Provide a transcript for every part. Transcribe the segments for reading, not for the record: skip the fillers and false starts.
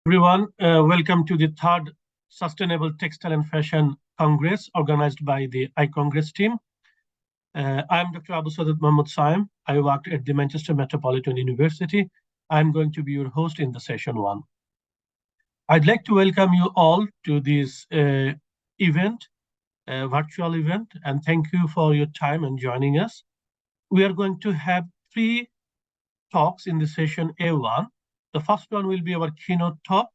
Everyone, welcome to the third Sustainable Textile and Fashion Congress organized by the iCongress team. I'm Dr. Abu Sadat Mahmoud Sayem. I worked at the Manchester Metropolitan University. I'm going to be your host in the session one. I'd like to welcome you all to this event, virtual event, and thank you for your time and joining us. We are going to have three talks in the session A1. The first one will be our keynote talk,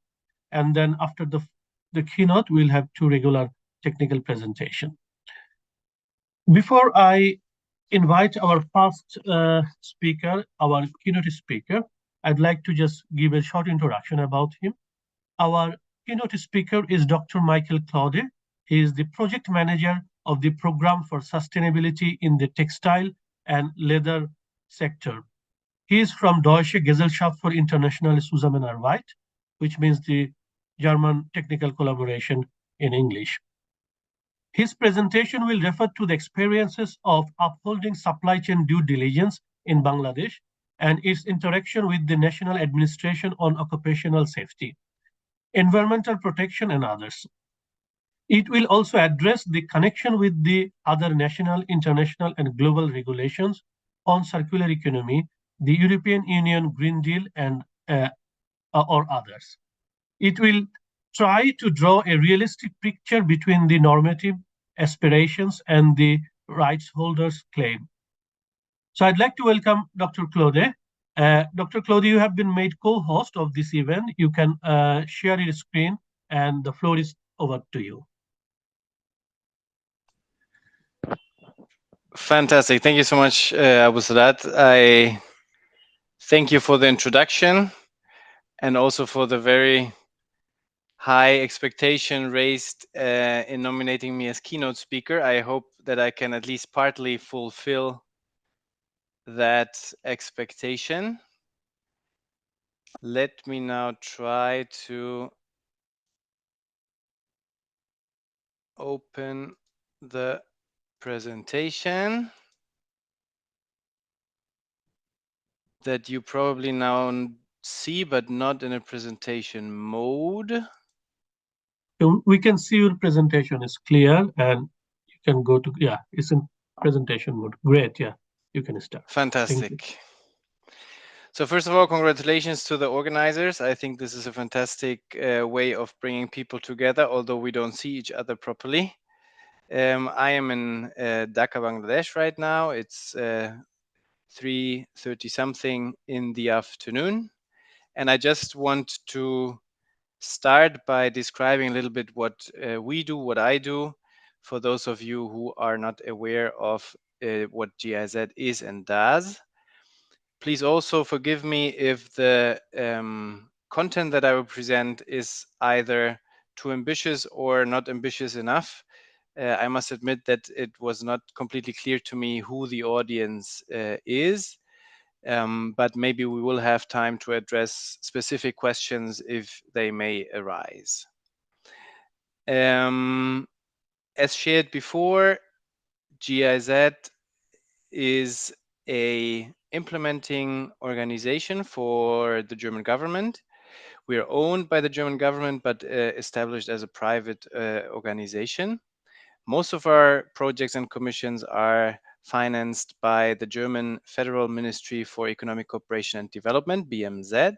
and then after the keynote, we'll have two regular technical presentation. Before I invite our first speaker, our keynote speaker, I'd like to just give a short introduction about him. Our keynote speaker is Dr. Michael Klode. He is the project manager of the program for sustainability in the textile and leather sector. He is from Deutsche, Gesellschaft für Internationale Zusammenarbeit, which means the German technical collaboration in English. His presentation will refer to the experiences of upholding supply chain due diligence in Bangladesh and its interaction with the National Administration on Occupational Safety, Environmental Protection, and others. It will also address the connection with the other national, international, and global regulations on circular economy, the European Union Green Deal, and or others. It will try to draw a realistic picture between the normative aspirations and the rights holders' claim. So I'd like to welcome Dr. Klode. Dr. Klode, you have been made co-host of this event. You can share your screen, and the floor is over to you. Fantastic. Thank you so much, Abu Sadat. I thank you for the introduction and also for the very high expectation raised in nominating me as keynote speaker. I hope that I can at least partly fulfill that expectation. Let me now try to open the presentation that you probably now see, but not in a presentation mode. We can see your presentation is clear, and you can go to, yeah, it's in presentation mode. Great, yeah, you can start. Fantastic. So first of all, congratulations to the organizers. I think this is a fantastic way of bringing people together, although we don't see each other properly. I am in Dhaka, Bangladesh right now. It's 3:30 something in the afternoon. And I just want to start by describing a little bit what we do, what I do, for those of you who are not aware of what GIZ is and does. Please also forgive me if the content that I will present is either too ambitious or not ambitious enough. I must admit that it was not completely clear to me who the audience is, but maybe we will have time to address specific questions if they may arise. As shared before, GIZ is a implementing organization for the German government. We are owned by the German government, but established as a private organization. Most of our projects and commissions are financed by the German Federal Ministry for Economic Cooperation and Development, BMZ.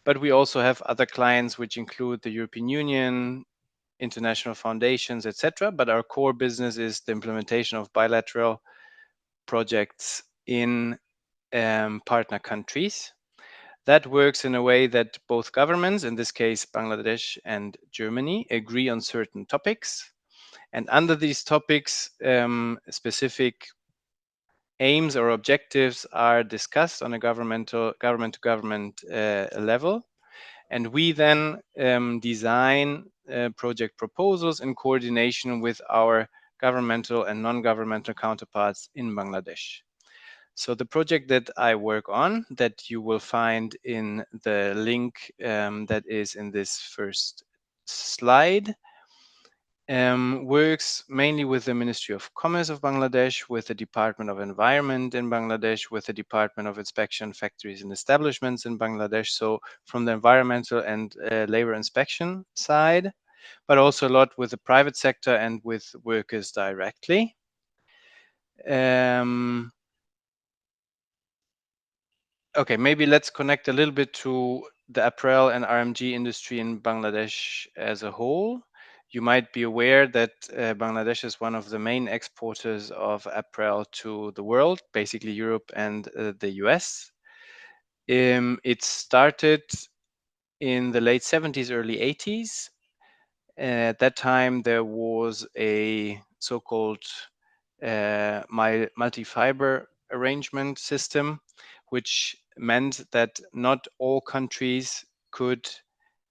But we also have other clients, which include the European Union, international foundations, etc. But our core business is the implementation of bilateral projects in partner countries. That works in a way that both governments, in this case Bangladesh and Germany, agree on certain topics. And under these topics, specific aims or objectives are discussed on a government-to-government level. And we then design project proposals in coordination with our governmental and non-governmental counterparts in Bangladesh. So the project that I work on, that you will find in the link that is in this first slide, works mainly with the Ministry of Commerce of Bangladesh, with the Department of Environment in Bangladesh, with the Department of Inspection Factories and Establishments in Bangladesh. So from the environmental and labor inspection side, but also a lot with the private sector and with workers directly. Okay, maybe let's connect a little bit to the apparel and RMG industry in Bangladesh as a whole. You might be aware that Bangladesh is one of the main exporters of apparel to the world, basically Europe and the US. It started in the late 70s, early 80s. At that time, there was a so-called multi-fiber arrangement system, which meant that not all countries could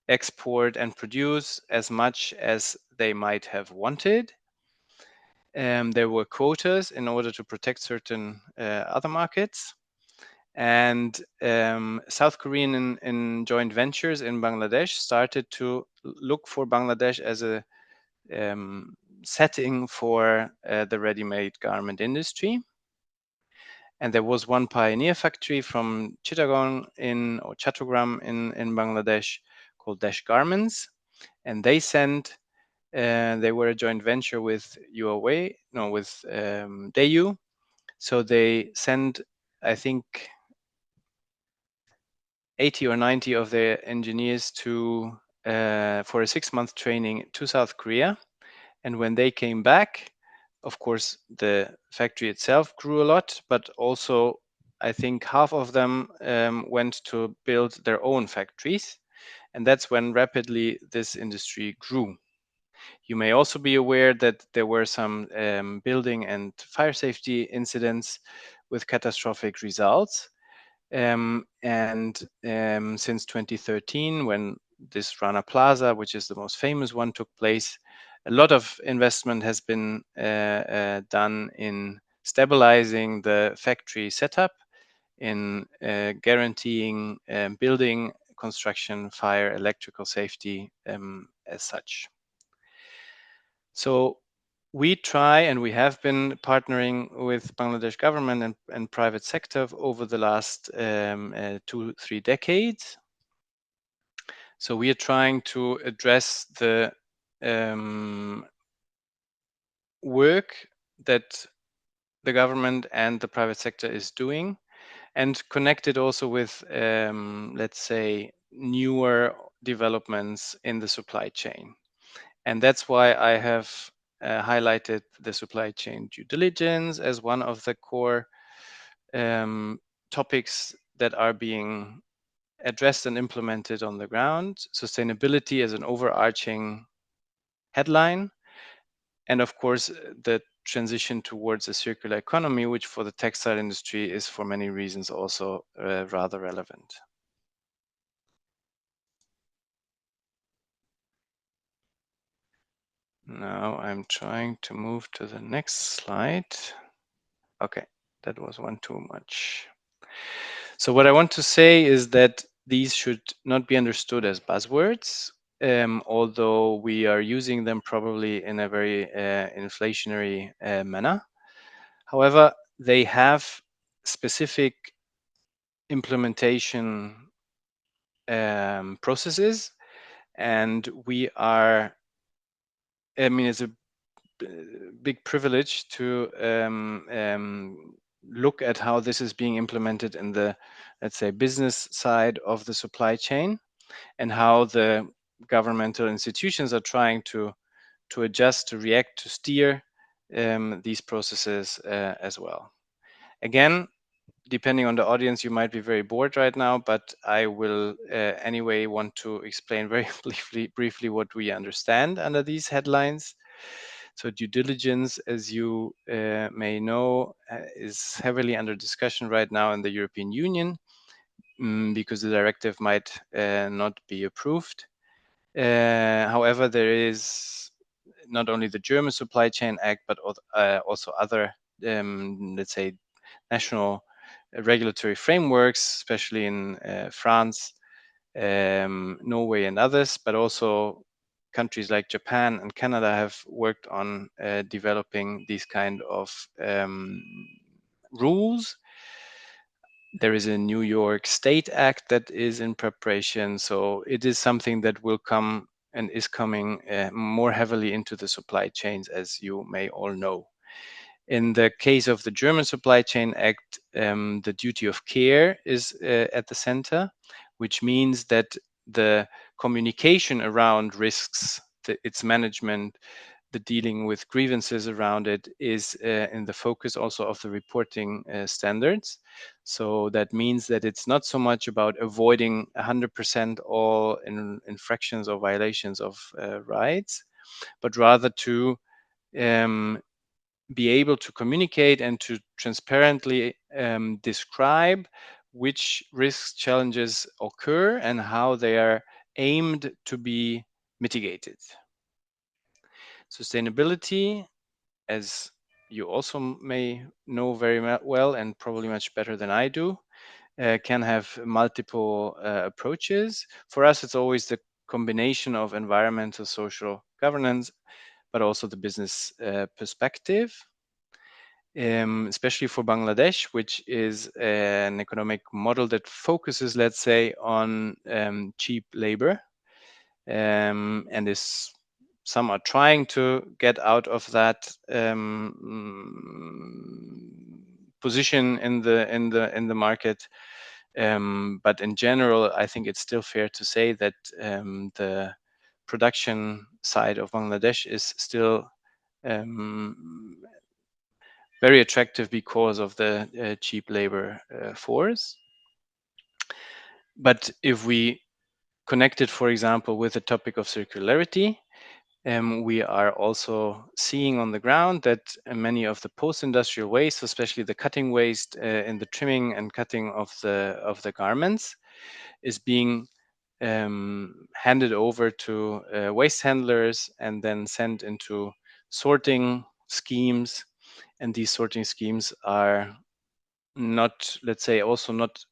export and produce as much as they might have wanted. There were quotas in order to protect certain other markets. And South Korean in joint ventures in Bangladesh started to look for Bangladesh as a setting for the ready-made garment industry. And there was one pioneer factory from Chittagong or Chattogram in Bangladesh called Dash Garments. And they were a joint venture with Daewoo. So they sent, I think, 80 or 90 of their engineers for a 6-month training to South Korea. And when they came back, of course, the factory itself grew a lot, but also I think half of them went to build their own factories. And that's when rapidly this industry grew. You may also be aware that there were some building and fire safety incidents with catastrophic results. And since 2013, when this Rana Plaza, which is the most famous one, took place, a lot of investment has been done in stabilizing the factory setup, in guaranteeing building, construction, fire, electrical safety as such. So we try, and we have been partnering with Bangladesh government and private sector over the last 2-3 decades. So we are trying to address the work that the government and the private sector is doing, and connect it also with, let's say, newer developments in the supply chain. And that's why I have highlighted the supply chain due diligence as one of the core topics that are being addressed and implemented on the ground. Sustainability as an overarching headline. And of course, the transition towards a circular economy, which for the textile industry is for many reasons also rather relevant. Now I'm trying to move to the next slide. Okay, that was one too much. So what I want to say is that these should not be understood as buzzwords, although we are using them probably in a very inflationary manner. However, they have specific implementation processes, and we are, I mean, it's a big privilege to look at how this is being implemented in the, let's say, business side of the supply chain, and how the governmental institutions are trying to adjust, to react, to steer these processes as well. Again, depending on the audience, you might be very bored right now, but I will anyway want to explain very briefly what we understand under these headlines. So due diligence, as you may know, is heavily under discussion right now in the European Union because the directive might not be approved. However, there is not only the German Supply Chain Act, but also other, let's say, national regulatory frameworks, especially in France, Norway, and others, but also countries like Japan and Canada have worked on developing these kind of rules. There is a New York State Act that is in preparation. So it is something that will come and is coming more heavily into the supply chains, as you may all know. In the case of the German Supply Chain Act, the duty of care is at the center, which means that the communication around risks, its management, the dealing with grievances around it is in the focus also of the reporting standards. So that means that it's not so much about avoiding 100% all infractions or violations of rights, but rather to be able to communicate and to transparently describe which risks challenges occur and how they are aimed to be mitigated. Sustainability, as you also may know very well and probably much better than I do, can have multiple approaches. For us, it's always the combination of environmental, social governance, but also the business perspective. Especially for Bangladesh, which is an economic model that focuses, let's say, on cheap labor, and some are trying to get out of that position in the market. But in general, I think it's still fair to say that the production side of Bangladesh is still very attractive because of the cheap labor force. But if we connect it, for example, with the topic of circularity, we are also seeing on the ground that many of the post-industrial waste, especially the cutting waste in the trimming and cutting of the garments, is being handed over to waste handlers and then sent into sorting schemes. And these sorting schemes are not, let's say, also not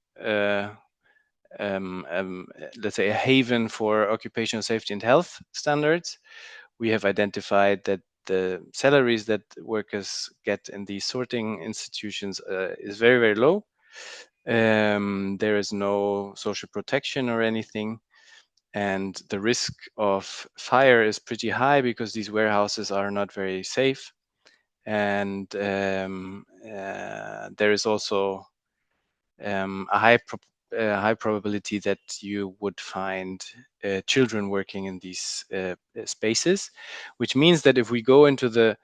let's say a haven for occupational safety and health standards. We have identified that the salaries that workers get in these sorting institutions is very, very low. There is no social protection or anything. And the risk of fire is pretty high because these warehouses are not very safe. And there is also a high probability that you would find children working in these spaces, which means that if we go into the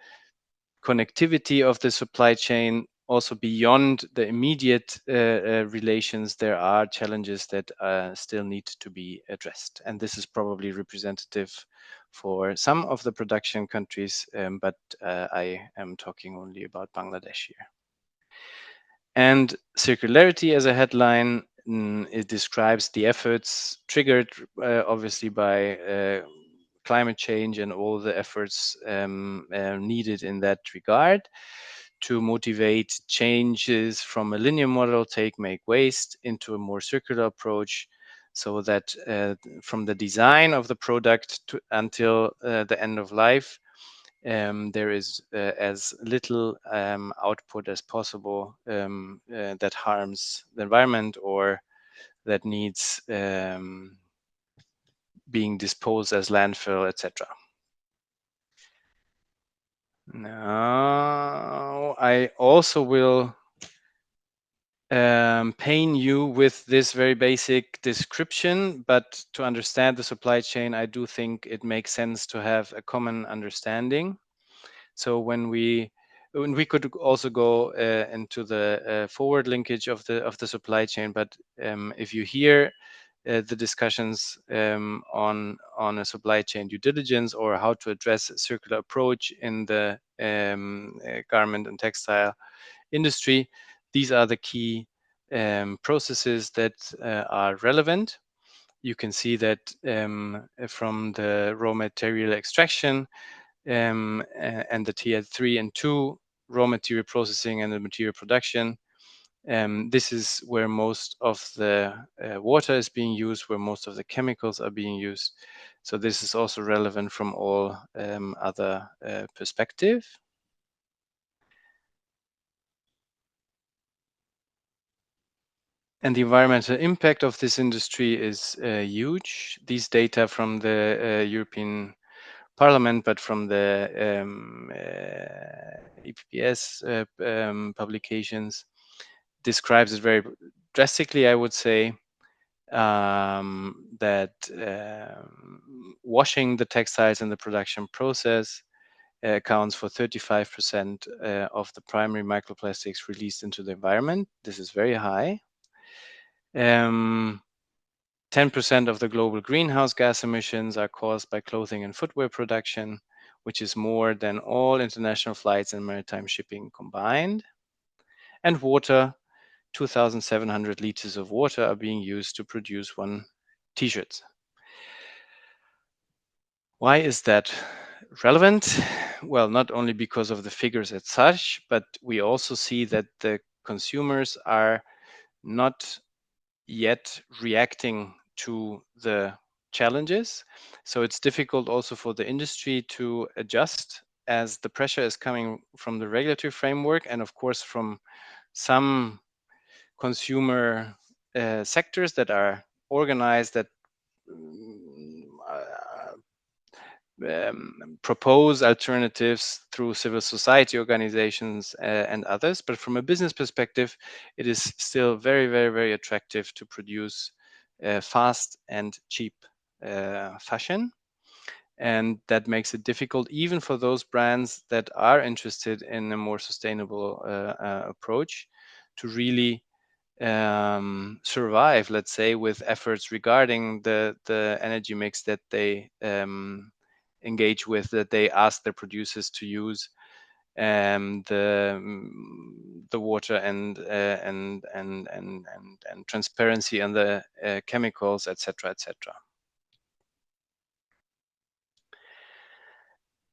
connectivity of the supply chain, also beyond the immediate relations, there are challenges that still need to be addressed. And this is probably representative for some of the production countries, but I am talking only about Bangladesh here. And circularity as a headline, it describes the efforts triggered obviously by climate change and all the efforts needed in that regard to motivate changes from a linear model, take, make, waste, into a more circular approach, so that from the design of the product until the end of life, there is as little output as possible that harms the environment or that needs being disposed as landfill, etc. Now, I also will paint you with this very basic description, but to understand the supply chain, I do think it makes sense to have a common understanding. So when we could also go into the forward linkage of the supply chain, but if you hear the discussions on a supply chain due diligence or how to address a circular approach in the garment and textile industry, these are the key processes that are relevant. You can see that from the raw material extraction and the tier 3 and 2 raw material processing and the material production, This is where most of the water is being used, where most of the chemicals are being used. So this is also relevant from all other perspective. And the environmental impact of this industry is huge. These data from the European Parliament, but from the EPPS publications, describes it very drastically, I would say, that washing the textiles in the production process accounts for 35% of the primary microplastics released into the environment. This is very high. 10% of the global greenhouse gas emissions are caused by clothing and footwear production, which is more than all international flights and maritime shipping combined. And water, 2,700 liters of water are being used to produce one t-shirt. Why is that relevant? Well, not only because of the figures as such, but we also see that the consumers are not yet reacting to the challenges. So it's difficult also for the industry to adjust, as the pressure is coming from the regulatory framework and of course from some consumer sectors that are organized, that propose alternatives through civil society organizations and others. But from a business perspective, it is still very, very, very attractive to produce fast and cheap fashion. And that makes it difficult even for those brands that are interested in a more sustainable approach to really survive, let's say, with efforts regarding the energy mix that they engage with, that they ask their producers to use, the water and transparency and the chemicals, etc., etc.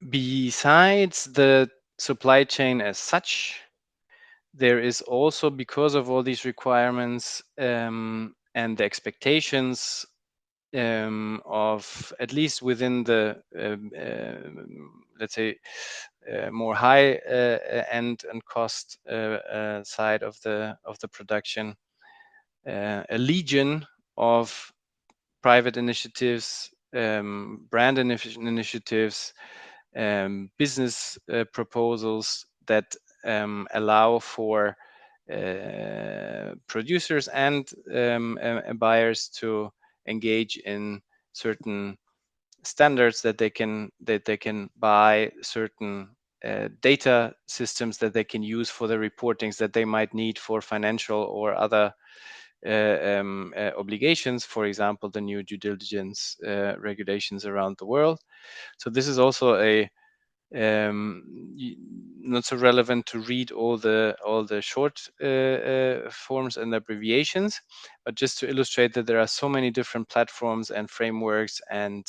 Besides the supply chain as such, there is also, because of all these requirements and the expectations of, at least within the let's say more high end and cost side of the production, a legion of private initiatives, brand initiatives, business proposals that allow for producers and buyers to engage in certain standards, that they can buy certain data systems that they can use for the reportings that they might need for financial or other obligations, for example, the new due diligence regulations around the world. So this is also a not so relevant to read all the short forms and abbreviations, but just to illustrate that there are so many different platforms and frameworks and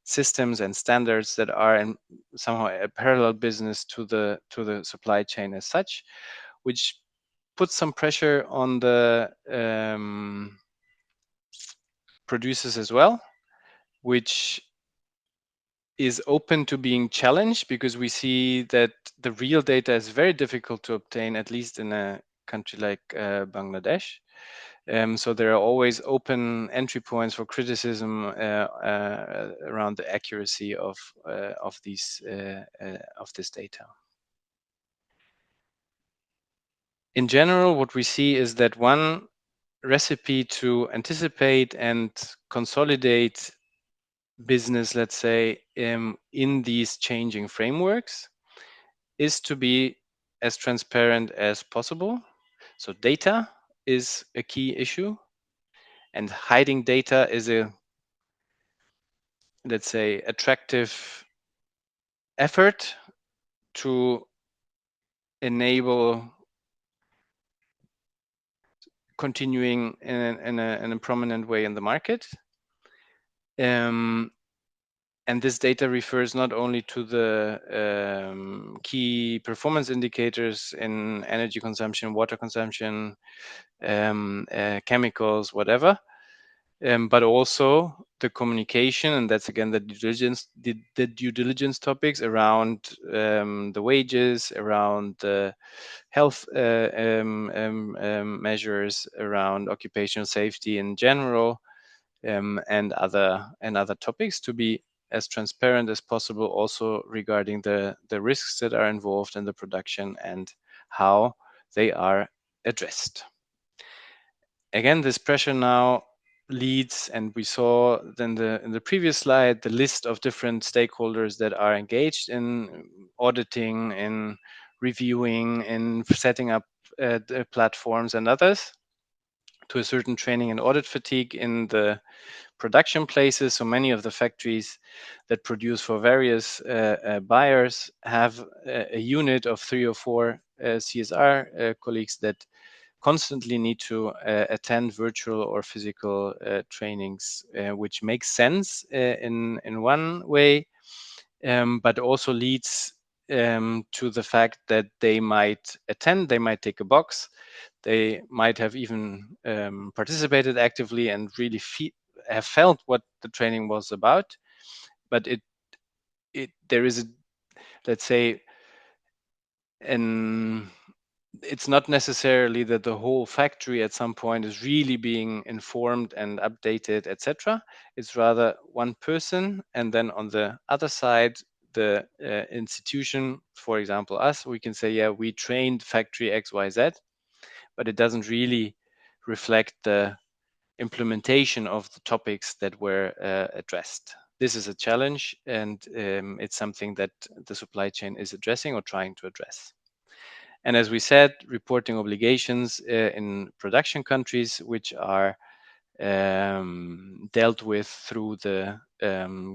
systems and standards that are in somehow a parallel business to the supply chain as such, which puts some pressure on the producers as well, which is open to being challenged, because we see that the real data is very difficult to obtain, at least in a country like Bangladesh. So there are always open entry points for criticism around the accuracy of this data. In general, what we see is that one recipe to anticipate and consolidate business, let's say, in these changing frameworks, is to be as transparent as possible. So data is a key issue, and hiding data is a, let's say, attractive effort to enable continuing in a prominent way in the market. And this data refers not only to the key performance indicators in energy consumption, water consumption, chemicals, whatever, but also the communication, and that's again the due diligence topics around the wages, around the health measures, around occupational safety in general, and other topics, to be as transparent as possible, also regarding the risks that are involved in the production and how they are addressed. Again, this pressure now leads, and we saw then in the previous slide, the list of different stakeholders that are engaged in auditing, in reviewing, in setting up the platforms and others, to a certain training and audit fatigue in the production places. So many of the factories that produce for various buyers have a unit of 3 or 4 CSR colleagues that constantly need to attend virtual or physical trainings, which makes sense in one way, but also leads to the fact that they might attend, they might take a box, they might have even participated actively and really have felt what the training was about, but there is a, let's say, it's not necessarily that the whole factory at some point is really being informed and updated, etc. It's rather one person, and then on the other side, the institution, for example, us, we can say, yeah, we trained factory XYZ, but it doesn't really reflect the implementation of the topics that were addressed. This is a challenge, and it's something that the supply chain is addressing or trying to address. And as we said, reporting obligations in production countries, which are dealt with through the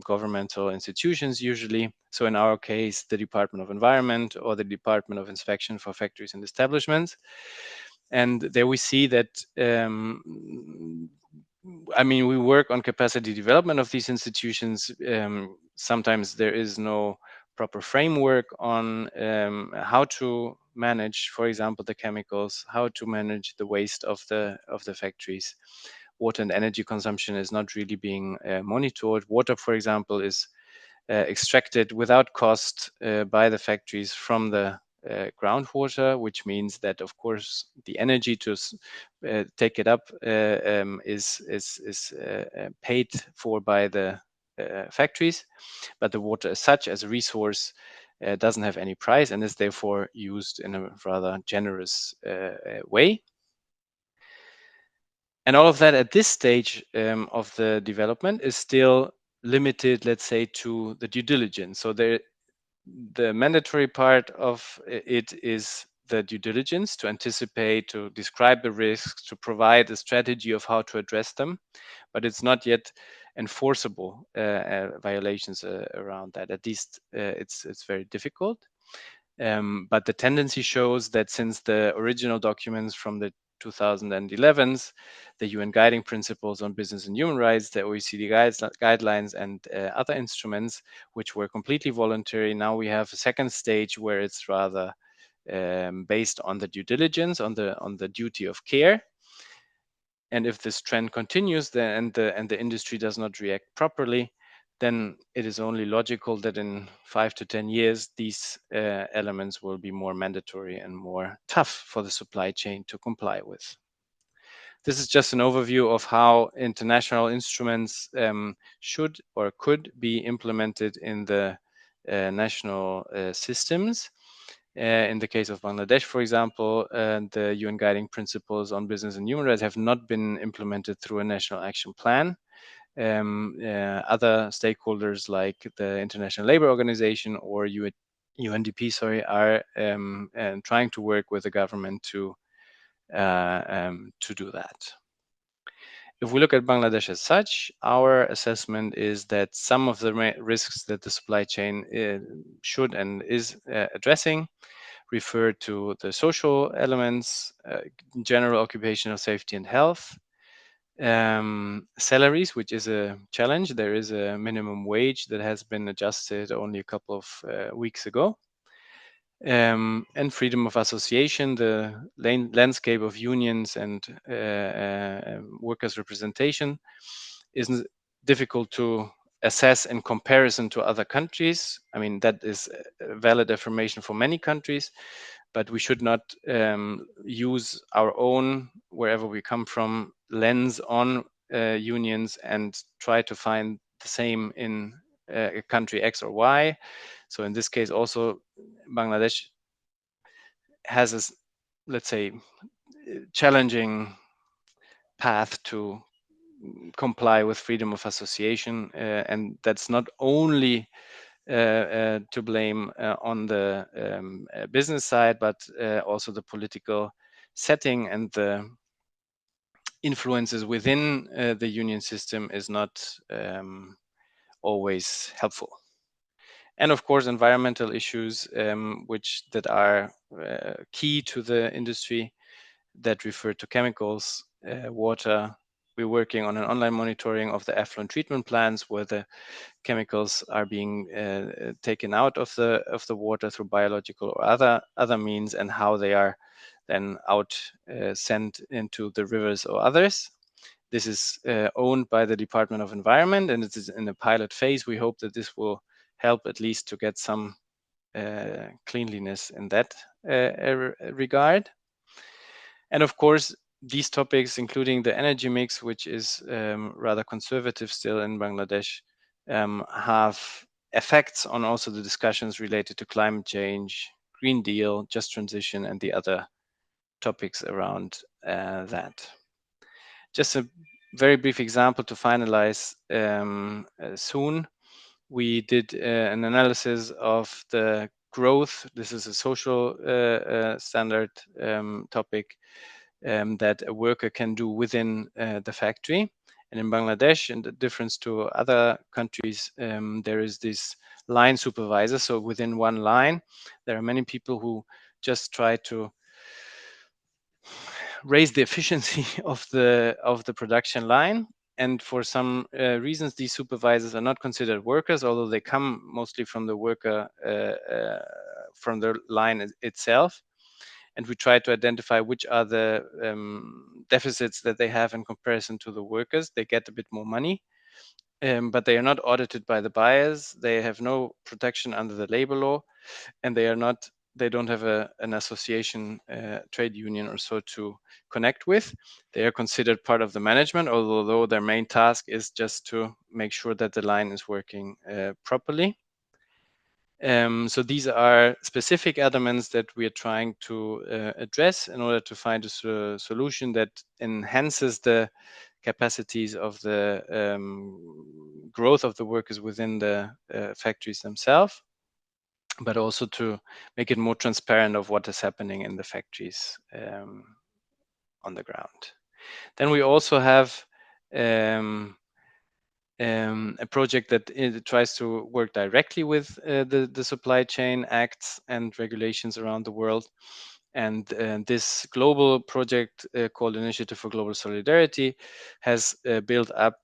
governmental institutions usually. So in our case, the Department of Environment or the Department of Inspection for Factories and Establishments. And there we see that, I mean, we work on capacity development of these institutions. Sometimes there is no proper framework on how to manage, for example, the chemicals, how to manage the waste of the factories. Water and energy consumption is not really being monitored. Water, for example, is extracted without cost by the factories from the groundwater, which means that, of course, the energy to take it up is paid for by the factories, but the water as such, as a resource, doesn't have any price and is therefore used in a rather generous way. And all of that at this stage of the development is still limited, let's say, to the due diligence. So the mandatory part of it is the due diligence, to anticipate, to describe the risks, to provide a strategy of how to address them, but it's not yet enforceable violations around that. At least it's very difficult. But the tendency shows that since the original documents from the 2011s, the UN Guiding Principles on Business and Human Rights, the OECD guidelines, and other instruments, which were completely voluntary, now we have a second stage where it's rather based on the due diligence, on the duty of care. And if this trend continues, then and the industry does not react properly, then it is only logical that in 5 to 10 years, these elements will be more mandatory and more tough for the supply chain to comply with. This is just an overview of how international instruments should or could be implemented in the national systems. In the case of Bangladesh, for example, the UN Guiding Principles on Business and Human Rights have not been implemented through a national action plan. Other stakeholders like the International Labour Organization or UNDP, are trying to work with the government to do that. If we look at Bangladesh as such, our assessment is that some of the risks that the supply chain should and is addressing refer to the social elements, general occupational safety and health, Salaries, which is a challenge. There is a minimum wage that has been adjusted only a couple of weeks ago. And freedom of association, the landscape of unions and workers' representation is difficult to assess in comparison to other countries. I mean, that is a valid affirmation for many countries, but we should not use our own, wherever we come from, lens on unions and try to find the same in country X or Y. So in this case, also Bangladesh has a, let's say, challenging path to comply with freedom of association, and that's not only to blame on the business side, but also the political setting and the influences within the union system is not always helpful. And of course, environmental issues, which that are key to the industry, that refer to chemicals, water. We're working on an online monitoring of the effluent treatment plants where the chemicals are being taken out of the water through biological or other means, and how they are then sent into the rivers or others. This is owned by the Department of Environment, and it is in the pilot phase. We hope that this will help at least to get some cleanliness in that regard. And of course, these topics, including the energy mix, which is rather conservative still in Bangladesh, have effects on also the discussions related to climate change, Green Deal, just transition, and the other topics around that. Just a very brief example to finalize soon. We did an analysis of the growth. This is a social standard topic that a worker can do within the factory. And in Bangladesh, in the difference to other countries, there is this line supervisor. So within one line, there are many people who just try to raise the efficiency of the production line. And for some reasons, these supervisors are not considered workers, although they come mostly from the worker, from the line itself. And we try to identify which are the deficits that they have in comparison to the workers. They get a bit more money, but they are not audited by the buyers. They have no protection under the labor law, and they don't have an association, trade union or so to connect with. They are considered part of the management, although their main task is just to make sure that the line is working properly. So these are specific elements that we are trying to address in order to find a solution that enhances the capacities of the growth of the workers within the factories themselves, but also to make it more transparent of what is happening in the factories on the ground. Then we also have a project that tries to work directly with the supply chain acts and regulations around the world. And this global project called Initiative for Global Solidarity has built up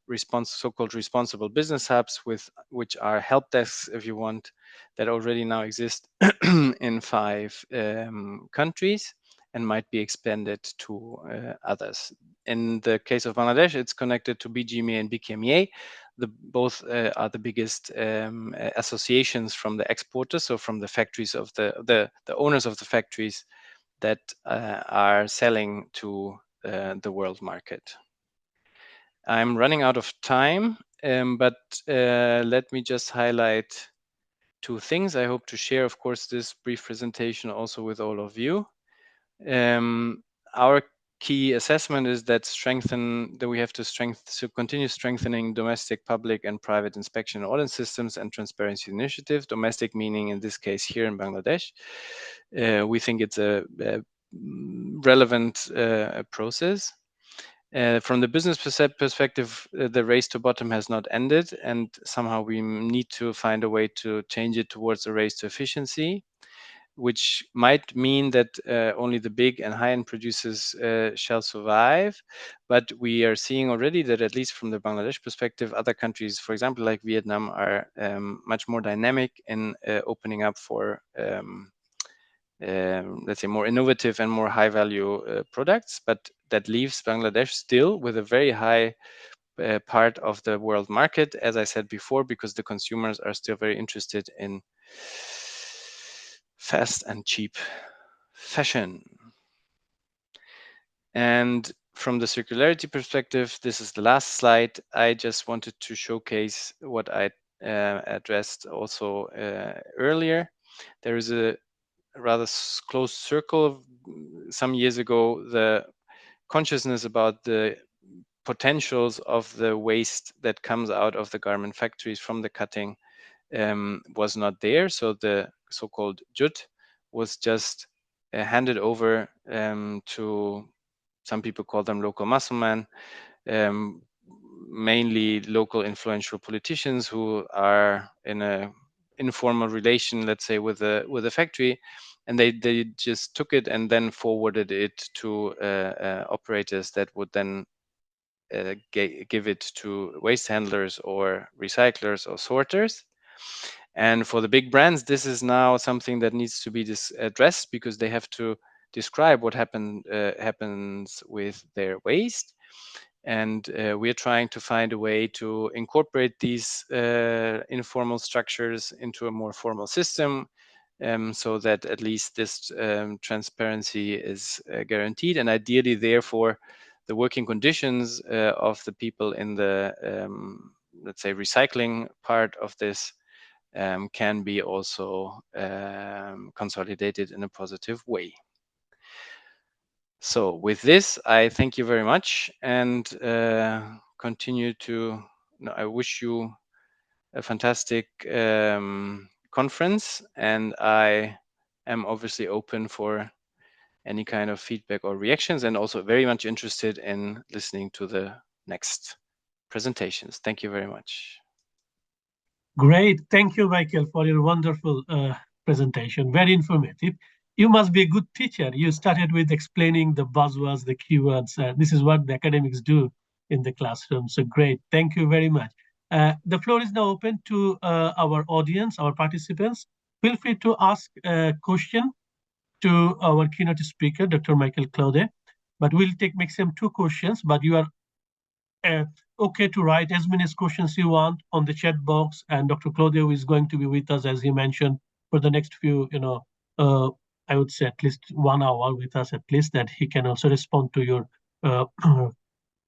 so-called responsible business hubs, which are help desks, if you want, that already now exist in 5 countries and might be expanded to others. In the case of Bangladesh, it's connected to BGMEA and BKMEA. Both are the biggest associations from the exporters, so from the factories of the owners of the factories that are selling to the world market. I'm running out of time, but let me just highlight 2 things. I hope to share, of course, this brief presentation also with all of you. Our key assessment is that we have to continue strengthening domestic, public, and private inspection and audit systems and transparency initiatives. Domestic meaning, in this case, here in Bangladesh. We think it's a relevant process. From the business perspective, the race to bottom has not ended, and somehow we need to find a way to change it towards a race to efficiency. which might mean that only the big and high-end producers shall survive. But we are seeing already that, at least from the Bangladesh perspective, other countries, for example, like Vietnam, are much more dynamic in opening up for let's say, more innovative and more high-value products. But that leaves Bangladesh still with a very high part of the world market, as I said before, because the consumers are still very interested in fast and cheap fashion. And from the circularity perspective, this is the last slide. I just wanted to showcase what I addressed also earlier. There is a rather close circle. Some years ago, the consciousness about the potentials of the waste that comes out of the garment factories from the cutting was not there. So the so-called jut was just handed over to, some people call them local musclemen, mainly local influential politicians who are in a informal relation, let's say, with a factory, and they just took it and then forwarded it to operators that would then give it to waste handlers or recyclers or sorters. And for the big brands, this is now something that needs to be addressed, because they have to describe what happens with their waste. And we're trying to find a way to incorporate these informal structures into a more formal system, so that at least this transparency is guaranteed. And ideally, therefore, the working conditions of the people in the, let's say, recycling part of this can be also consolidated in a positive way. So with this, I thank you very much, and continue to, I wish you a fantastic conference, and I am obviously open for any kind of feedback or reactions, and also very much interested in listening to the next presentations. Thank you very much. Great. Thank you, Michael, for your wonderful presentation. Very informative. You must be a good teacher. You started with explaining the buzzwords, the keywords. This is what the academics do in the classroom. So great. Thank you very much. The floor is now open to our audience, our participants. Feel free to ask a question to our keynote speaker, Dr. Michael Klode. But we'll take maximum 2 questions, but you are okay to write as many questions you want on the chat box, and Dr. Claudio is going to be with us, as he mentioned, for the next few, I would say at least 1 hour with us, at least, that he can also respond to your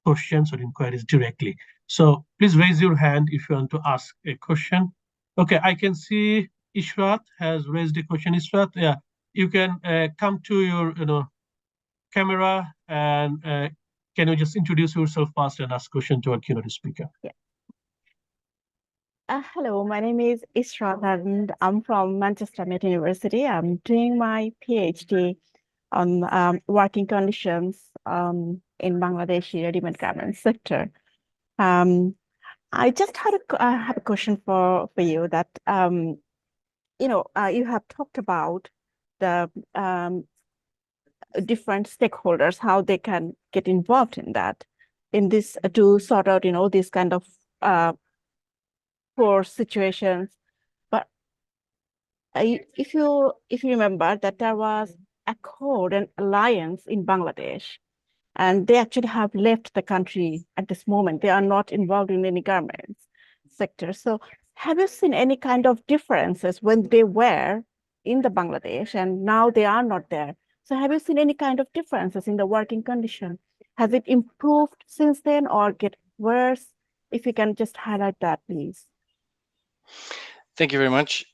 questions or inquiries directly. So please raise your hand if you want to ask a question. Okay, I can see Ishrat has raised a question. Ishrat, yeah, you can come to your camera, and can you just introduce yourself first and ask question to our keynote speaker? Yeah. Hello, my name is Ishrat, and I'm from Manchester Met University. I'm doing my PhD on working conditions in Bangladeshi ready-made garment sector. I just had have a question for you, that you have talked about the different stakeholders, how they can get involved in that, in this to sort out these kind of poor situations. But if you remember that there was Accord and Alliance in Bangladesh, and they actually have left the country at this moment. They are not involved in any garments sector. So have you seen any kind of differences when they were in the Bangladesh and now they are not there? So have you seen any kind of differences in the working condition? Has it improved since then or get worse? If you can just highlight that, please. Thank you very much.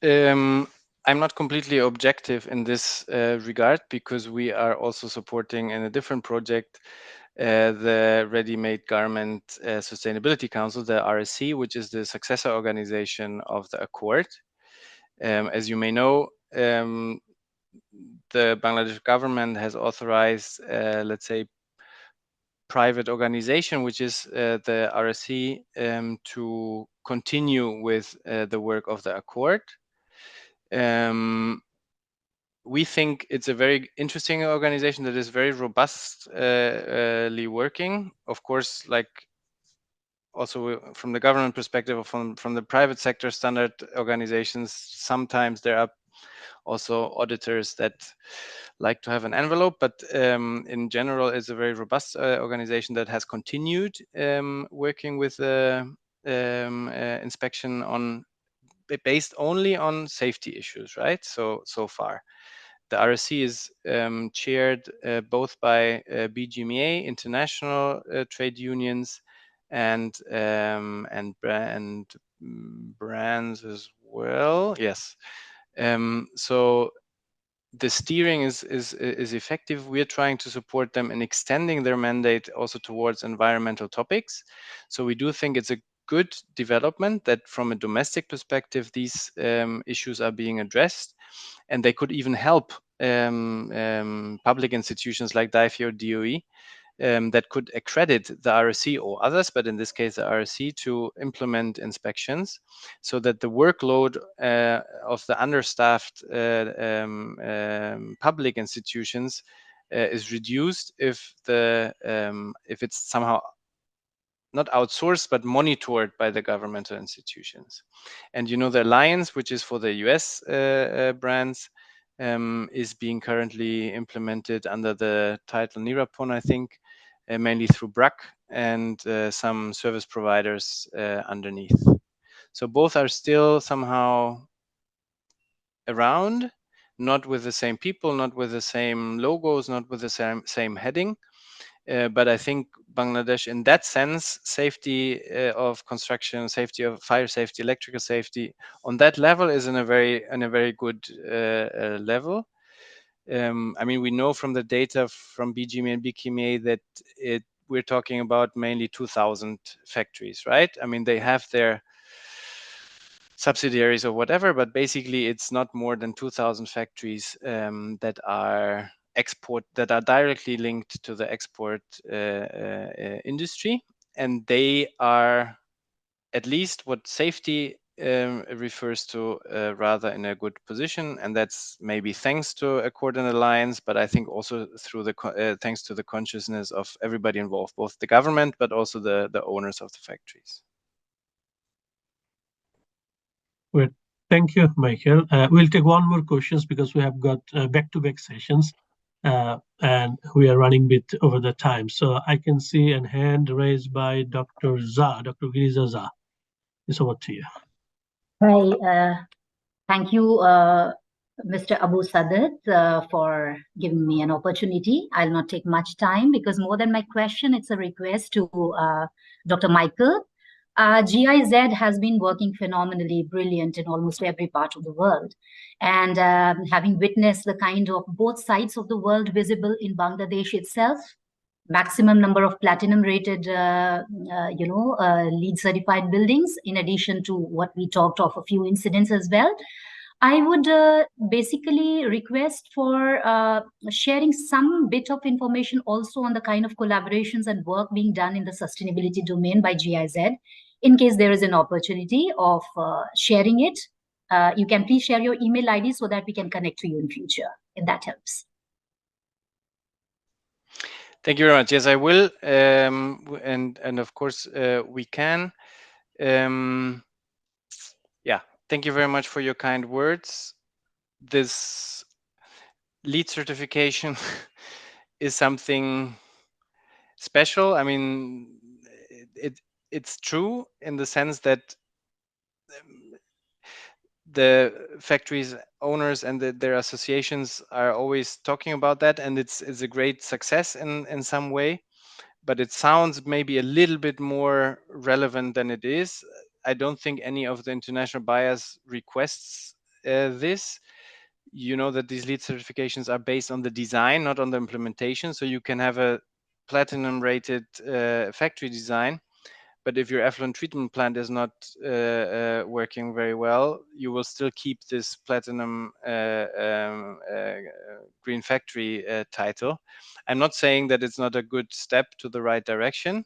I'm not completely objective in this regard, because we are also supporting in a different project the Ready-Made Garment Sustainability Council, the RSC, which is the successor organization of the Accord. As you may know, the Bangladesh government has authorized, let's say, private organization, which is the RSC, to continue with the work of the Accord. we think it's a very interesting organization that is very robustly working. Of course, like also from the government perspective or from the private sector standard organizations, sometimes there are also auditors that like to have an envelope, but in general, it's a very robust organization that has continued working with inspection on based only on safety issues, right? So far. The RSC is chaired both by BGMEA, international trade unions, and brands as well. Yes. So the steering is effective. We're trying to support them in extending their mandate also towards environmental topics. So we do think it's a good development that from a domestic perspective, these issues are being addressed, and they could even help public institutions like DIFE or DOE that could accredit the RSC or others, but in this case, the RSC to implement inspections so that the workload of the understaffed public institutions is reduced if it's somehow not outsourced, but monitored by the governmental institutions. And the alliance, which is for the US brands, is being currently implemented under the title Nirapon, I think, mainly through BRAC and some service providers underneath. So both are still somehow around, not with the same people, not with the same logos, not with the same heading. But I think Bangladesh, in that sense, safety of construction, safety of fire safety, electrical safety, on that level is in a very good level. I mean, we know from the data from BGME and BKMA that we're talking about mainly 2,000 factories, right? I mean, they have their subsidiaries or whatever, but basically it's not more than 2,000 factories that are directly linked to the export industry, and they are, at least what safety refers to, rather in a good position, and that's maybe thanks to Accord and Alliance, but I think also through thanks to the consciousness of everybody involved, both the government but also the owners of the factories. Great. Thank you, Michael. We'll take one more questions because we have got back-to-back sessions and we are running a bit over the time. So I can see a hand raised by Dr. Za, Dr. Giriza Za. It's over to you. Hi, thank you, Mr. Abu Sadat, for giving me an opportunity. I'll not take much time because more than my question, it's a request to Dr. Michael. GIZ has been working phenomenally brilliant in almost every part of the world. And having witnessed the kind of both sides of the world visible in Bangladesh itself, maximum number of platinum rated, LEED certified buildings, in addition to what we talked of a few incidents as well. I would basically request for sharing some bit of information also on the kind of collaborations and work being done in the sustainability domain by GIZ. In case there is an opportunity of sharing it, you can please share your email ID so that we can connect to you in future, if that helps. Thank you very much. Yes, I will. And of course, we can. Yeah, thank you very much for your kind words. This LEED certification is something special. I mean, it's true in the sense that the factories owners and their associations are always talking about that, and it's a great success in some way, but it sounds maybe a little bit more relevant than it is. I don't think any of the international buyers requests this. You know that these LEED certifications are based on the design, not on the implementation. So you can have a platinum rated factory design, but if your effluent treatment plant is not working very well, you will still keep this platinum green factory title. I'm not saying that it's not a good step to the right direction,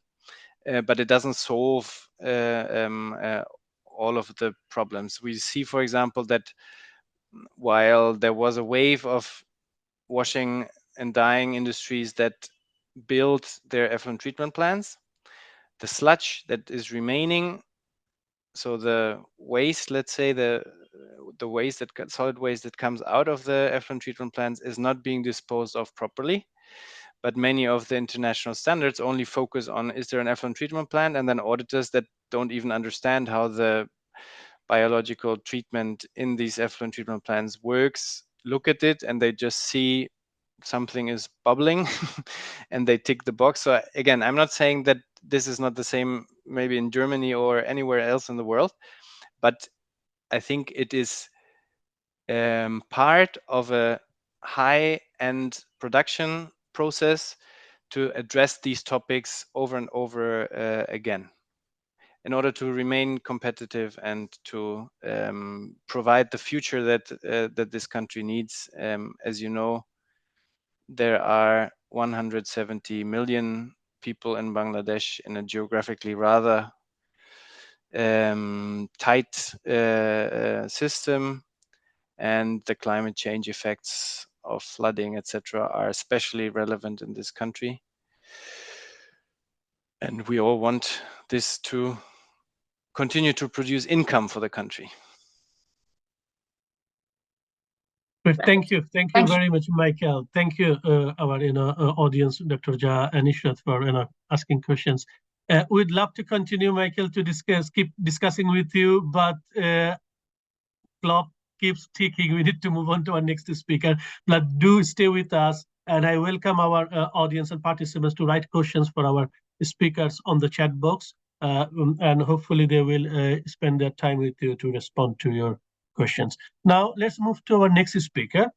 but it doesn't solve all of the problems. We see, for example, that while there was a wave of washing and dyeing industries that built their effluent treatment plants, the sludge that is remaining, so the waste, let's say the waste that solid waste that comes out of the effluent treatment plants is not being disposed of properly. But many of the international standards only focus on, is there an effluent treatment plant? And then auditors that don't even understand how the biological treatment in these effluent treatment plants works, look at it and they just see something is bubbling and they tick the box. So again, I'm not saying that this is not the same maybe in Germany or anywhere else in the world, but I think it is part of a high-end production process to address these topics over and over again in order to remain competitive and to provide the future that this country needs. As you know, there are 170 million people in Bangladesh in a geographically rather tight system, and the climate change effects of flooding, etc., are especially relevant in this country. And we all want this to continue to produce income for the country. Thank you very much, Michael. Thank you, our audience, Dr. Jha and Ishrat, for asking questions. We'd love to continue, Michael, to keep discussing with you, but clock keeps ticking. We need to move on to our next speaker. But do stay with us, and I welcome our audience and participants to write questions for our speakers on the chat box, and hopefully they will spend their time with you to respond to your questions. Now, let's move to our next speaker.